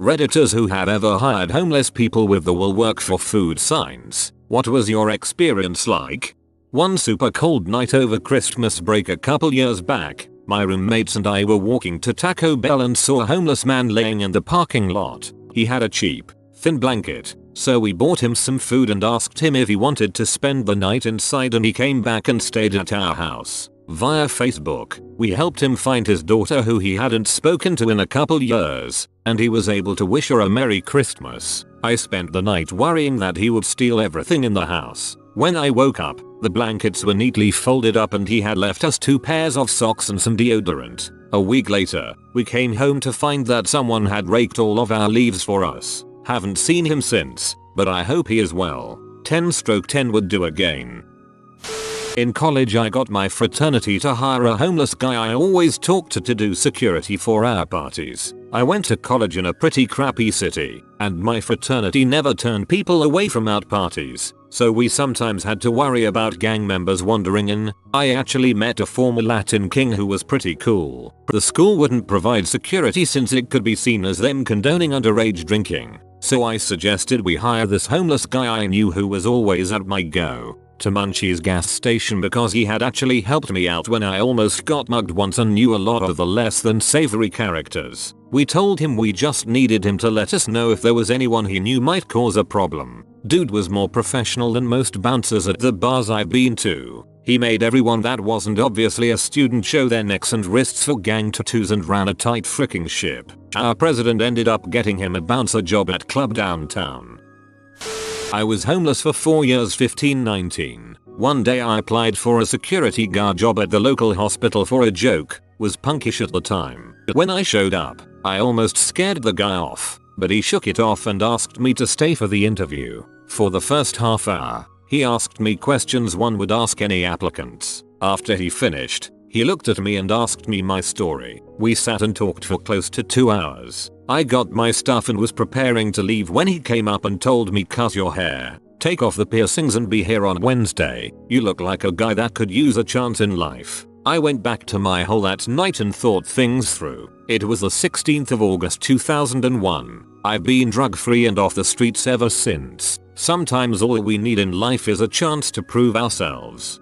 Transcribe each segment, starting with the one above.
Redditors who have ever hired homeless people with the "will work for food" signs, what was your experience like? One super cold night over Christmas break a couple years back, my roommates and I were walking to Taco Bell and saw a homeless man laying in the parking lot. He had a cheap, thin blanket, so we bought him some food and asked him if he wanted to spend the night inside, and he came back and stayed at our house. Via Facebook, we helped him find his daughter who he hadn't spoken to in a couple years, and he was able to wish her a Merry Christmas. I spent the night worrying that he would steal everything in the house. When I woke up, the blankets were neatly folded up and he had left us 2 pairs of socks and some deodorant. A week later, we came home to find that someone had raked all of our leaves for us. Haven't seen him since, but I hope he is well. 10/10 would do again. In college I got my fraternity to hire a homeless guy I always talked to do security for our parties. I went to college in a pretty crappy city, and my fraternity never turned people away from out parties, so we sometimes had to worry about gang members wandering in. I actually met a former Latin king who was pretty cool. The school wouldn't provide security since it could be seen as them condoning underage drinking, so I suggested we hire this homeless guy I knew who was always at my to Munchie's gas station because he had actually helped me out when I almost got mugged once and knew a lot of the less than savory characters. We told him we just needed him to let us know if there was anyone he knew might cause a problem. Dude was more professional than most bouncers at the bars I've been to. He made everyone that wasn't obviously a student show their necks and wrists for gang tattoos and ran a tight freaking ship. Our president ended up getting him a bouncer job at club downtown. I was homeless for 4 years 15-19. One day I applied for a security guard job at the local hospital for a joke, was punkish at the time. When I showed up, I almost scared the guy off, but he shook it off and asked me to stay for the interview. For the first half hour, he asked me questions one would ask any applicants. After he finished, he looked at me and asked me my story. We sat and talked for close to 2 hours. I got my stuff and was preparing to leave when he came up and told me, "Cut your hair, take off the piercings and be here on Wednesday. You look like a guy that could use a chance in life." I went back to my hole that night and thought things through. It was the 16th of August 2001. I've been drug free and off the streets ever since. Sometimes all we need in life is a chance to prove ourselves.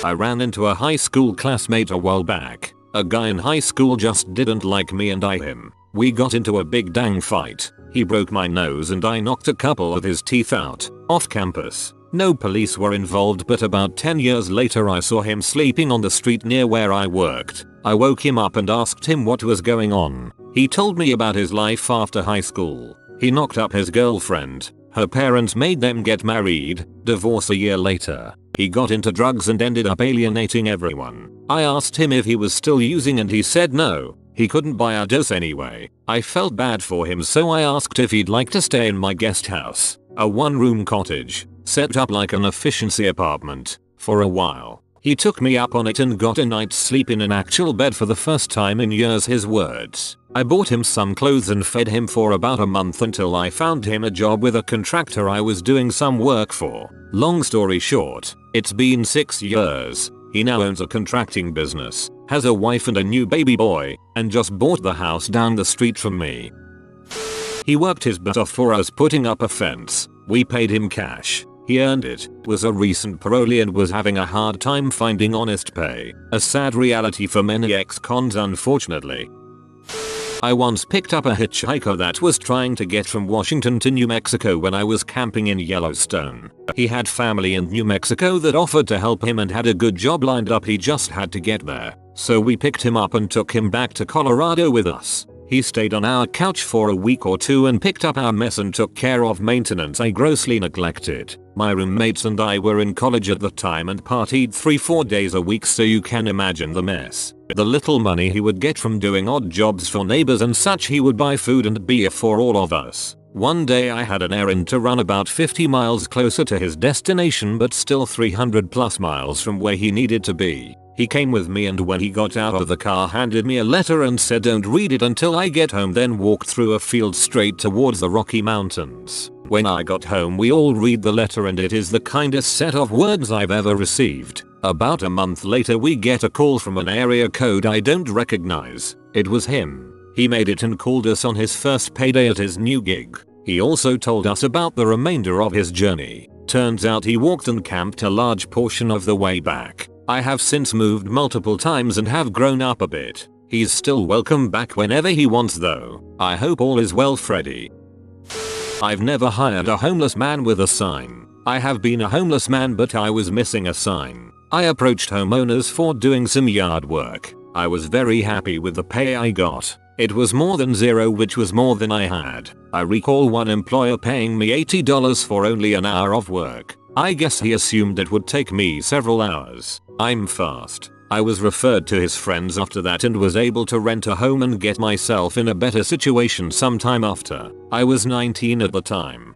I ran into a high school classmate a while back. A guy in high school just didn't like me and I him. We got into a big dang fight. He broke my nose and I knocked a couple of his teeth out, off campus. No police were involved, but about 10 years later I saw him sleeping on the street near where I worked. I woke him up and asked him what was going on. He told me about his life after high school. He knocked up his girlfriend. Her parents made them get married, divorce a year later. He got into drugs and ended up alienating everyone. I asked him if he was still using and he said no. He couldn't buy a dose anyway. I felt bad for him, so I asked if he'd like to stay in my guest house, a 1-room cottage, set up like an efficiency apartment, for a while. He took me up on it and got a night's sleep in an actual bed for the first time in years, his words. I bought him some clothes and fed him for about a month until I found him a job with a contractor I was doing some work for. Long story short, it's been 6 years. He now owns a contracting business, has a wife and a new baby boy, and just bought the house down the street from me. He worked his butt off for us putting up a fence. We paid him cash. He earned it, was a recent parolee and was having a hard time finding honest pay. A sad reality for many ex-cons, unfortunately. I once picked up a hitchhiker that was trying to get from Washington to New Mexico when I was camping in Yellowstone. He had family in New Mexico that offered to help him and had a good job lined up, he just had to get there. So we picked him up and took him back to Colorado with us. He stayed on our couch for a week or two and picked up our mess and took care of maintenance I grossly neglected. My roommates and I were in college at the time and partied 3-4 days a week, so you can imagine the mess. The little money he would get from doing odd jobs for neighbors and such, he would buy food and beer for all of us. One day I had an errand to run about 50 miles closer to his destination, but still 300+ miles from where he needed to be. He came with me, and when he got out of the car handed me a letter and said, "Don't read it until I get home," then walked through a field straight towards the Rocky Mountains. When I got home we all read the letter and it is the kindest set of words I've ever received. About a month later we get a call from an area code I don't recognize. It was him. He made it and called us on his first payday at his new gig. He also told us about the remainder of his journey. Turns out he walked and camped a large portion of the way back. I have since moved multiple times and have grown up a bit. He's still welcome back whenever he wants though. I hope all is well, Freddy. I've never hired a homeless man with a sign. I have been a homeless man, but I was missing a sign. I approached homeowners for doing some yard work. I was very happy with the pay I got. It was more than zero, which was more than I had. I recall one employer paying me $80 for only an hour of work. I guess he assumed it would take me several hours. I'm fast. I was referred to his friends after that and was able to rent a home and get myself in a better situation sometime after. I was 19 at the time.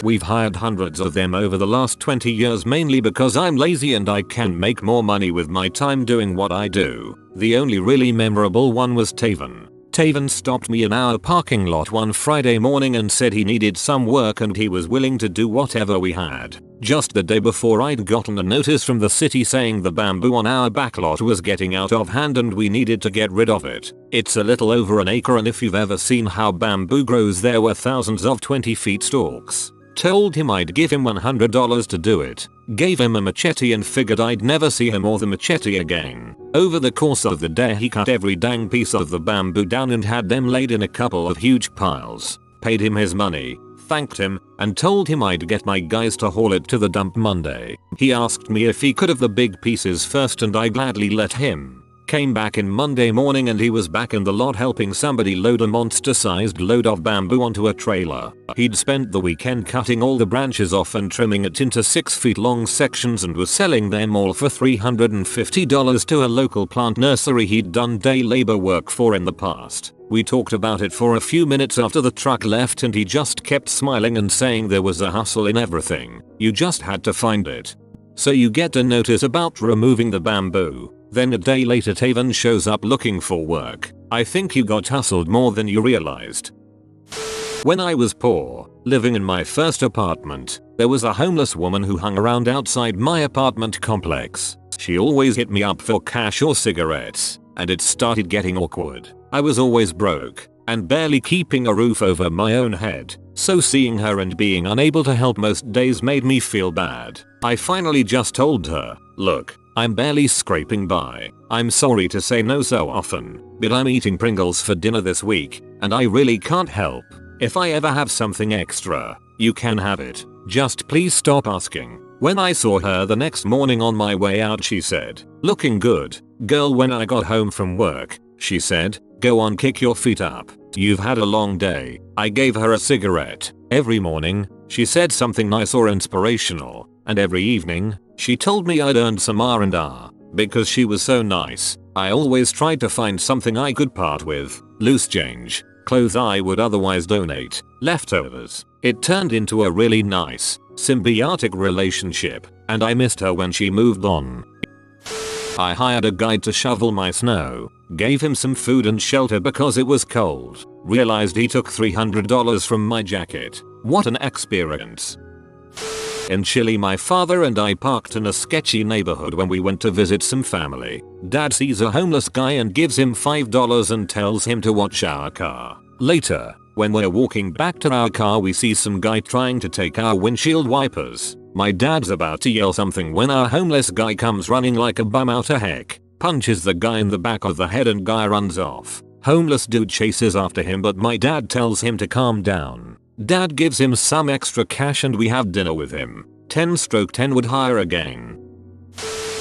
We've hired hundreds of them over the last 20 years, mainly because I'm lazy and I can make more money with my time doing what I do. The only really memorable one was Taven. Taven stopped me in our parking lot one Friday morning and said he needed some work and he was willing to do whatever we had. Just the day before, I'd gotten a notice from the city saying the bamboo on our backlot was getting out of hand and we needed to get rid of it. It's a little over an acre, and if you've ever seen how bamboo grows, there were thousands of 20 feet stalks. Told him I'd give him $100 to do it. Gave him a machete and figured I'd never see him or the machete again. Over the course of the day, he cut every dang piece of the bamboo down and had them laid in a couple of huge piles. Paid him his money, thanked him, and told him I'd get my guys to haul it to the dump Monday. He asked me if he could have the big pieces first and I gladly let him. Came back in Monday morning and he was back in the lot helping somebody load a monster-sized load of bamboo onto a trailer. He'd spent the weekend cutting all the branches off and trimming it into 6 feet long sections and was selling them all for $350 to a local plant nursery he'd done day labor work for in the past. We talked about it for a few minutes after the truck left and he just kept smiling and saying there was a hustle in everything. You just had to find it. So you get a notice about removing the bamboo. Then a day later Taven shows up looking for work. I think you got hustled more than you realized. When I was poor, living in my first apartment, there was a homeless woman who hung around outside my apartment complex. She always hit me up for cash or cigarettes, and it started getting awkward. I was always broke and barely keeping a roof over my own head, so seeing her and being unable to help most days made me feel bad. I finally just told her, "Look, I'm barely scraping by. I'm sorry to say no so often, but I'm eating Pringles for dinner this week, and I really can't help. If I ever have something extra, you can have it. Just please stop asking." When I saw her the next morning on my way out, she said, "Looking good, girl." When I got home from work, she said, "Go on, kick your feet up. You've had a long day." I gave her a cigarette. Every morning, she said something nice or inspirational, and every evening, she told me I'd earned some R&R. Because she was so nice, I always tried to find something I could part with. Loose change, clothes I would otherwise donate, leftovers. It turned into a really nice, symbiotic relationship, and I missed her when she moved on. I hired a guy to shovel my snow, gave him some food and shelter because it was cold. Realized he took $300 from my jacket. What an experience. In Chile, my father and I parked in a sketchy neighborhood when we went to visit some family. Dad sees a homeless guy and gives him $5 and tells him to watch our car. Later, when we're walking back to our car, we see some guy trying to take our windshield wipers. My dad's about to yell something when our homeless guy comes running like a bum out of heck, punches the guy in the back of the head and guy runs off. Homeless dude chases after him, but my dad tells him to calm down. Dad gives him some extra cash and we have dinner with him. 10/10 would hire again.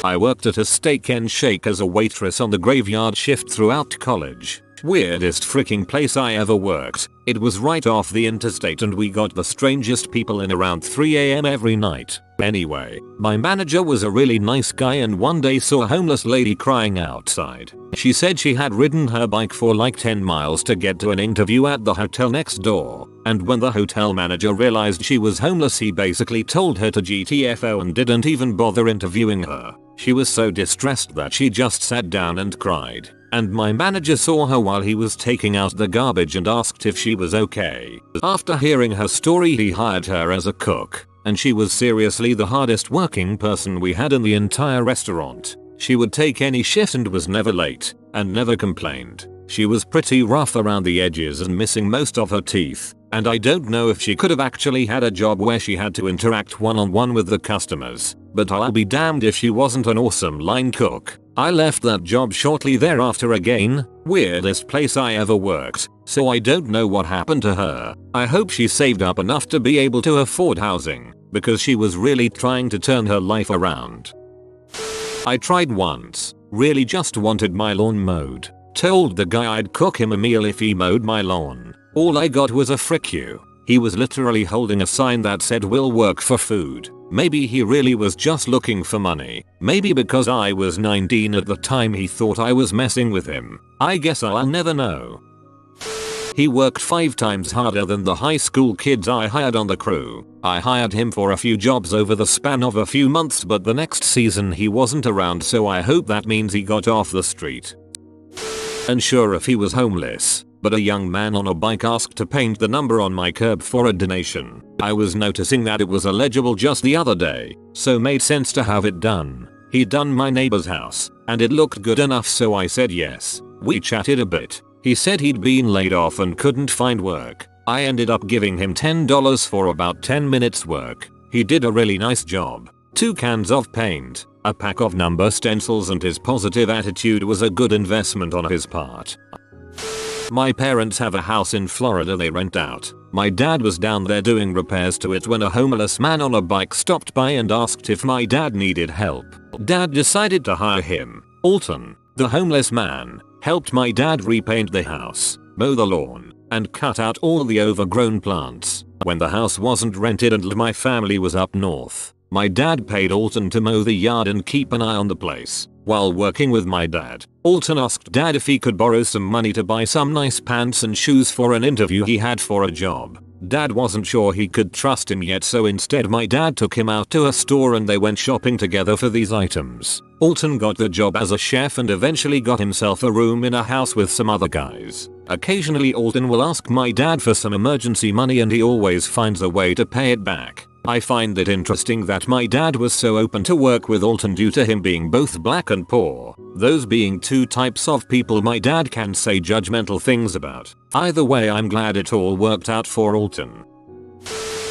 I worked at a steak and shake as a waitress on the graveyard shift throughout college. Weirdest freaking place I ever worked. It was right off the interstate and we got the strangest people in around 3 AM every night. Anyway, my manager was a really nice guy and one day saw a homeless lady crying outside. She said she had ridden her bike for like 10 miles to get to an interview at the hotel next door, and when the hotel manager realized she was homeless, he basically told her to GTFO and didn't even bother interviewing her. She was so distressed that she just sat down and cried. And my manager saw her while he was taking out the garbage and asked if she was okay. After hearing her story, he hired her as a cook, and she was seriously the hardest working person we had in the entire restaurant. She would take any shift and was never late, and never complained. She was pretty rough around the edges and missing most of her teeth, and I don't know if she could have actually had a job where she had to interact one-on-one with the customers, but I'll be damned if she wasn't an awesome line cook. I left that job shortly thereafter again, weirdest place I ever worked, so I don't know what happened to her. I hope she saved up enough to be able to afford housing, because she was really trying to turn her life around. I tried once, really just wanted my lawn mowed. Told the guy I'd cook him a meal if he mowed my lawn. All I got was a frick you. He was literally holding a sign that said "Will work for food." Maybe he really was just looking for money. Maybe because I was 19 at the time he thought I was messing with him. I guess I'll never know. He worked 5 times harder than the high school kids I hired on the crew. I hired him for a few jobs over the span of a few months, but the next season he wasn't around, so I hope that means he got off the street. Unsure if he was homeless, but a young man on a bike asked to paint the number on my curb for a donation. I was noticing that it was illegible just the other day, so made sense to have it done. He'd done my neighbor's house, and it looked good enough, so I said yes. We chatted a bit. He said he'd been laid off and couldn't find work. I ended up giving him $10 for about 10 minutes work. He did a really nice job. 2 cans of paint, a pack of number stencils, and his positive attitude was a good investment on his part. My parents have a house in Florida they rent out. My dad was down there doing repairs to it when a homeless man on a bike stopped by and asked if my dad needed help. Dad decided to hire him. Alton, the homeless man, helped my dad repaint the house, mow the lawn, and cut out all the overgrown plants. When the house wasn't rented and my family was up north, my dad paid Alton to mow the yard and keep an eye on the place. While working with my dad, Alton asked Dad if he could borrow some money to buy some nice pants and shoes for an interview he had for a job. Dad wasn't sure he could trust him yet, so instead my dad took him out to a store and they went shopping together for these items. Alton got the job as a chef and eventually got himself a room in a house with some other guys. Occasionally Alton will ask my dad for some emergency money and he always finds a way to pay it back. I find it interesting that my dad was so open to work with Alton due to him being both black and poor, those being 2 types of people my dad can say judgmental things about. Either way, I'm glad it all worked out for Alton.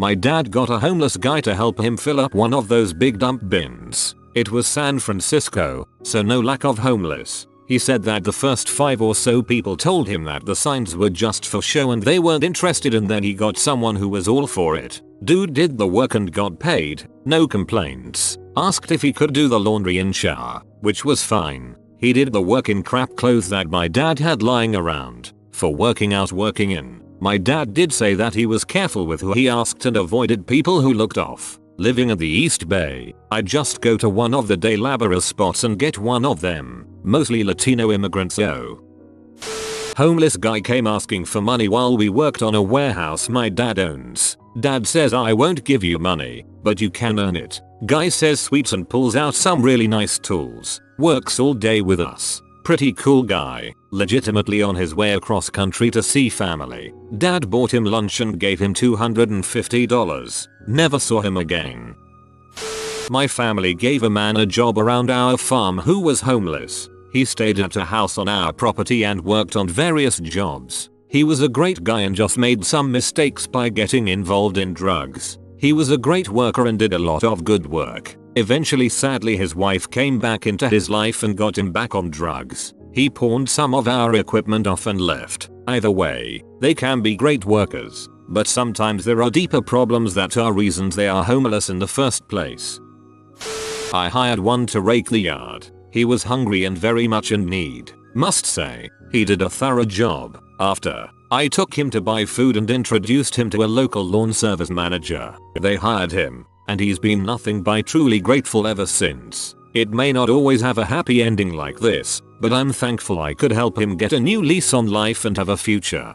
My dad got a homeless guy to help him fill up one of those big dump bins. It was San Francisco, so no lack of homeless. He said that the first 5 or so people told him that the signs were just for show and they weren't interested, and then he got someone who was all for it. Dude did the work and got paid, no complaints. Asked if he could do the laundry and shower, which was fine. He did the work in crap clothes that my dad had lying around. For working out working in, my dad did say that he was careful with who he asked and avoided people who looked off. Living in the East Bay, I'd just go to one of the day laborer spots and get one of them, mostly Latino immigrants. Homeless guy came asking for money while we worked on a warehouse my dad owns. Dad says, "I won't give you money, but you can earn it." Guy says sweet and pulls out some really nice tools. Works all day with us. Pretty cool guy, legitimately on his way across country to see family. Dad bought him lunch and gave him $250. Never saw him again. My family gave a man a job around our farm who was homeless. He stayed at a house on our property and worked on various jobs. He was a great guy and just made some mistakes by getting involved in drugs. He was a great worker and did a lot of good work. Eventually, sadly, his wife came back into his life and got him back on drugs. He pawned some of our equipment off and left. Either way, they can be great workers, but sometimes there are deeper problems that are reasons they are homeless in the first place. I hired one to rake the yard. He was hungry and very much in need. Must say, he did a thorough job. After, I took him to buy food and introduced him to a local lawn service manager. They hired him, and he's been nothing but truly grateful ever since. It may not always have a happy ending like this, but I'm thankful I could help him get a new lease on life and have a future.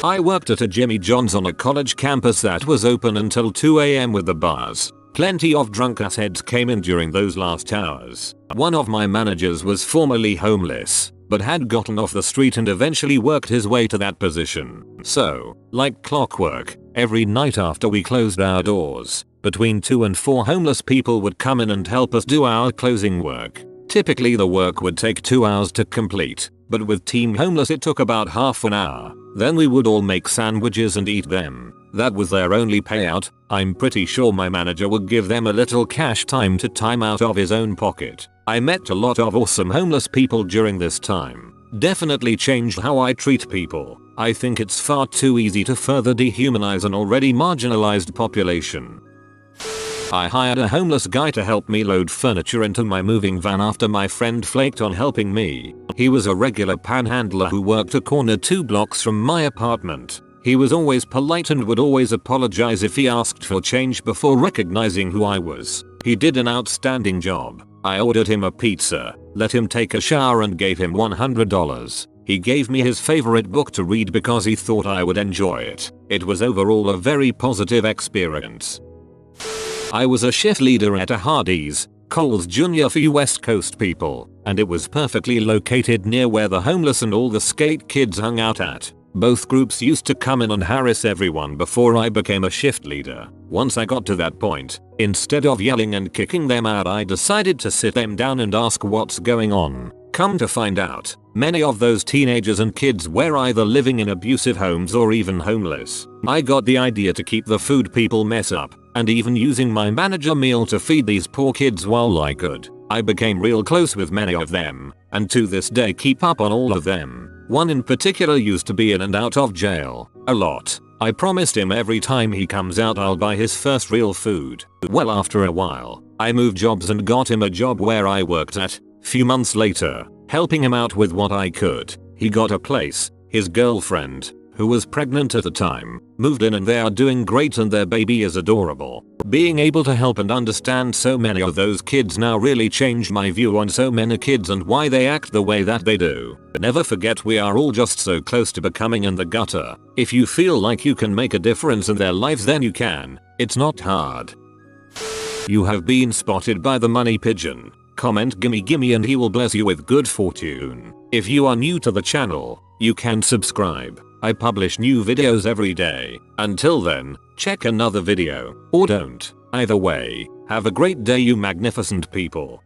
I worked at a Jimmy John's on a college campus that was open until 2 AM with the bars. Plenty of drunk assheads came in during those last hours. One of my managers was formerly homeless, but had gotten off the street and eventually worked his way to that position. So, like clockwork, every night after we closed our doors, between 2 and 4 homeless people would come in and help us do our closing work. Typically the work would take 2 hours to complete, but with Team Homeless it took about half an hour. Then we would all make sandwiches and eat them. That was their only payout. I'm pretty sure my manager would give them a little cash time to time out of his own pocket. I met a lot of awesome homeless people during this time. Definitely changed how I treat people. I think it's far too easy to further dehumanize an already marginalized population. I hired a homeless guy to help me load furniture into my moving van after my friend flaked on helping me. He was a regular panhandler who worked a corner 2 blocks from my apartment. He was always polite and would always apologize if he asked for change before recognizing who I was. He did an outstanding job. I ordered him a pizza, let him take a shower and gave him $100. He gave me his favorite book to read because he thought I would enjoy it. It was overall a very positive experience. I was a shift leader at a Hardee's, Coles Jr. for you West Coast people, and it was perfectly located near where the homeless and all the skate kids hung out at. Both groups used to come in and harass everyone before I became a shift leader. Once I got to that point, instead of yelling and kicking them out, I decided to sit them down and ask what's going on. Come to find out, many of those teenagers and kids were either living in abusive homes or even homeless. I got the idea to keep the food people mess up, and even using my manager meal to feed these poor kids while I could. I became real close with many of them, and to this day keep up on all of them. One in particular used to be in and out of jail a lot. I promised him every time he comes out I'll buy his first real food. Well, after a while, I moved jobs and got him a job where I worked at. Few months later, helping him out with what I could, he got a place. His girlfriend, who was pregnant at the time, moved in and they are doing great and their baby is adorable. Being able to help and understand so many of those kids now really changed my view on so many kids and why they act the way that they do. Never forget we are all just so close to becoming in the gutter. If you feel like you can make a difference in their lives then you can. It's not hard. You have been spotted by the money pigeon. Comment gimme and he will bless you with good fortune. If you are new to the channel, you can subscribe. I publish new videos every day. Until then, check another video, or don't. Either way, have a great day you magnificent people.